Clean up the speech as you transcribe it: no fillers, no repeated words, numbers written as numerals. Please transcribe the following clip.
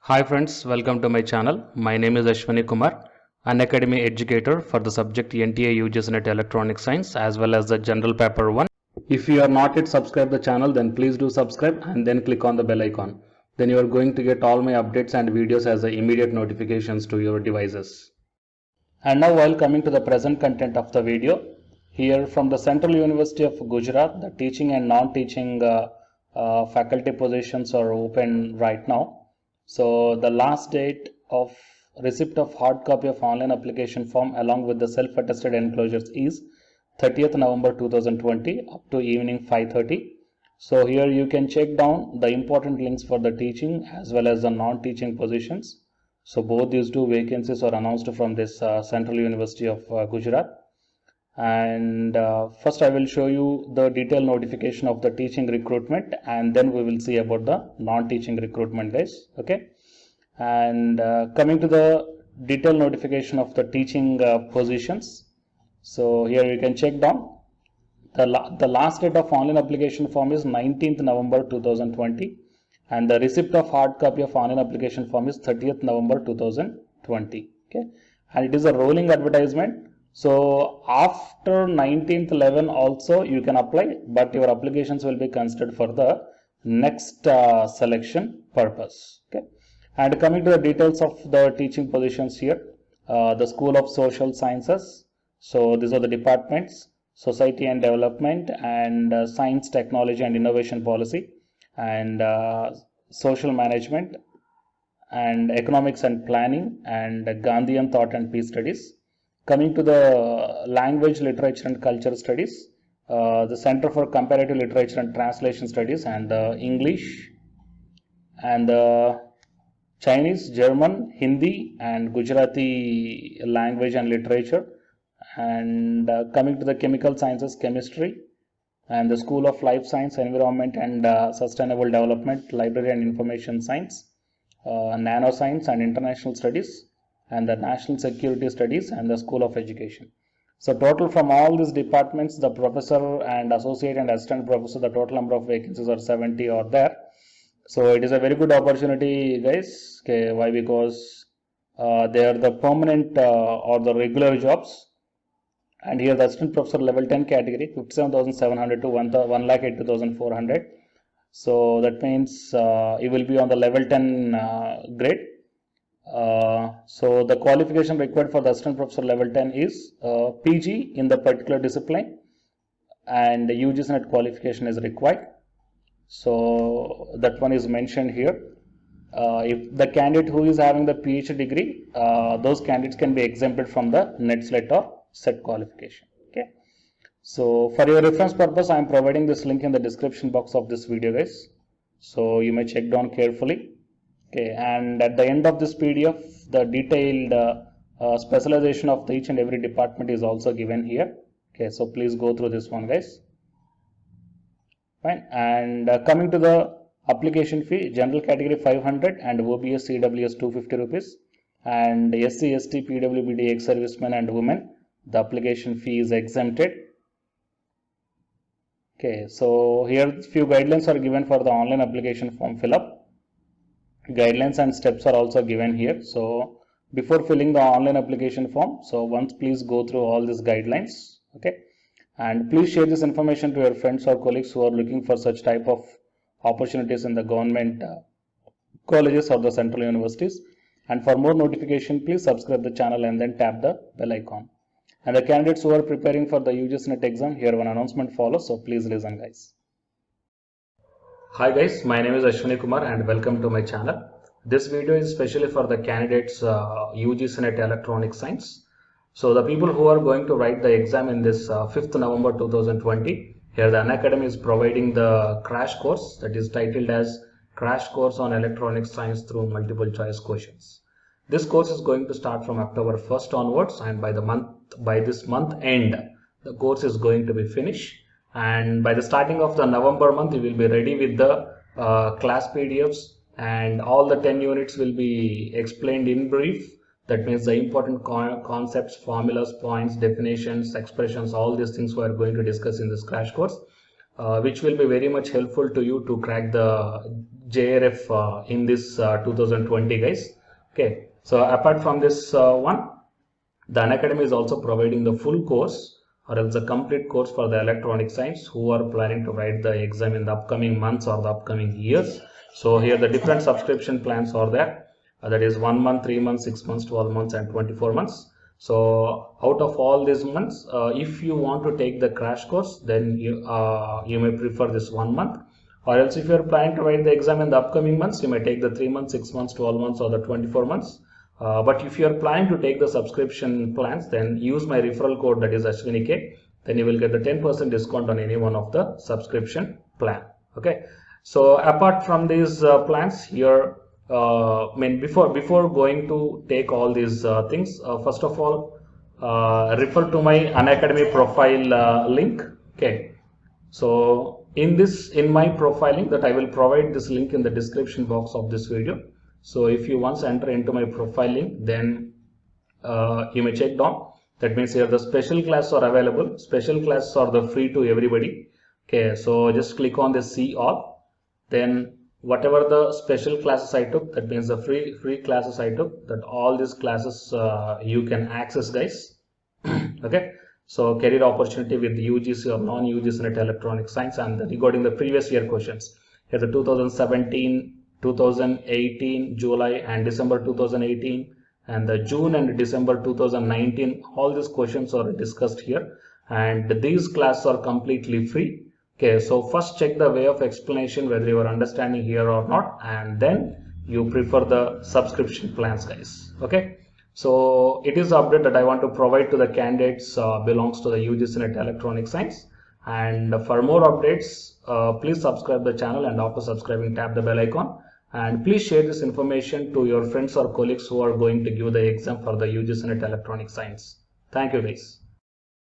Hi friends, welcome to my channel. My name is Ashwani Kumar, an academy educator for the subject NTA UGC NET Electronic Science as well as the General Paper 1. If you are not yet subscribed the channel, then please do subscribe and then click on the bell icon. Then you are going to get all my updates and videos as the immediate notifications to your devices. And now while coming to the present content of the video, here from the Central University of Gujarat, the teaching and non-teaching faculty positions are open right now. So the last date of receipt of hard copy of online application form along with the self-attested enclosures is 30th November 2020 up to evening 5:30. So here you can check down the important links for the teaching as well as the non-teaching positions. So both these two vacancies are announced from this Central University of Gujarat. And first I will show you the detailed notification of the teaching recruitment, and then we will see about the non-teaching recruitment, guys. Okay, and coming to the detailed notification of the teaching positions. So here you can check down the last date of online application form is 19th November 2020, and the receipt of hard copy of online application form is 30th November 2020. Okay, and it is a rolling advertisement. So after 19th/11 also you can apply, but your applications will be considered for the next selection purpose. Okay, and coming to the details of the teaching positions here, the School of Social Sciences. So these are the departments: Society and Development, and Science, Technology and Innovation Policy, and Social Management, and Economics and Planning, and Gandhian Thought and Peace Studies. Coming to the Language, Literature and Culture Studies, the Center for Comparative Literature and Translation Studies, and English, and Chinese, German, Hindi and Gujarati language and literature. And coming to the Chemical Sciences, Chemistry, and the School of Life Science, Environment and Sustainable Development, Library and Information Science, Nanoscience and International Studies, and the National Security Studies, and the School of Education. So total from all these departments, the professor and associate and assistant professor, the total number of vacancies are 70 are there. So it is a very good opportunity, guys. Okay, why? Because they are the permanent or the regular jobs. And here the assistant professor level 10 category, 57,700 to 1,82,400. So that means you will be on the level 10 grade. So the qualification required for the assistant professor level 10 is PG in the particular discipline, and the UGC NET qualification is required. So that one is mentioned here. If the candidate who is having the PhD degree, those candidates can be exempted from the NET SLET or SET qualification. Okay. So for your reference purpose, I am providing this link in the description box of this video, guys. So you may check down carefully. Okay, and at the end of this PDF, the detailed specialization of each and every department is also given here. Okay, so please go through this one, guys. Fine. And coming to the application fee, general category 500 and OBS CWS 250 rupees, and SC ST PWBD ex-servicemen and women, the application fee is exempted. Okay, so here few guidelines are given for the online application form fill up. Guidelines and steps are also given here. So before filling the online application form, so once please go through all these guidelines. Okay, and please share this information to your friends or colleagues who are looking for such type of opportunities in the government colleges or the central universities. And for more notification, please subscribe the channel and then tap the bell icon. And the candidates who are preparing for the UGC NET exam, here one announcement follows, so please listen, guys. Hi guys, my name is Ashwani Kumar and welcome to my channel. This video is especially for the candidates UGC NET Electronic Science. So the people who are going to write the exam in this 5th November 2020, here the Unacademy is providing the crash course that is titled as Crash Course on Electronic Science through Multiple Choice Questions. This course is going to start from October 1st onwards, and by this month end, the course is going to be finished. And by the starting of the November month, you will be ready with the class PDFs, and all the 10 units will be explained in brief. That means the important concepts, formulas, points, definitions, expressions, all these things we are going to discuss in this crash course. which will be very much helpful to you to crack the JRF in this 2020, guys. Okay, so apart from this one, the Unacademy is also providing the full course or else a complete course for the electronic science who are planning to write the exam in the upcoming months or the upcoming years. So here the different subscription plans are there. That is 1 month, 3 months, 6 months, 12 months and 24 months. So out of all these months, if you want to take the crash course, then you may prefer this 1 month, or else if you are planning to write the exam in the upcoming months, you may take the 3 months, 6 months, 12 months or the 24 months. But if you are planning to take the subscription plans, then use my referral code, that is Ashwini, then you will get the 10% discount on any one of the subscription plan. Okay, so apart from these plans here, before going to take all these things, first of all, refer to my Unacademy profile link. Okay, so in my profiling, that I will provide this link in the description box of this video. So if you once enter into my profile link, then you may check down. That means here the special classes are available. Special classes are the free to everybody. Okay, so just click on the see all. Then whatever the special classes I took, that means the free classes I took, that all these classes you can access, guys. Okay, so career opportunity with UGC or non-UGC NET electronic science, and regarding the previous year questions, here the 2017, 2018 July and December 2018 and the June and December 2019, all these questions are discussed here, and these classes are completely free. Okay, so first check the way of explanation whether you are understanding here or not, and then you prefer the subscription plans, guys. Okay, so it is the update that I want to provide to the candidates belongs to the UGC NET electronic science. And for more updates, please subscribe the channel, and after subscribing tap the bell icon, and please share this information to your friends or colleagues who are going to give the exam for the UGC NET electronic science. Thank you, guys.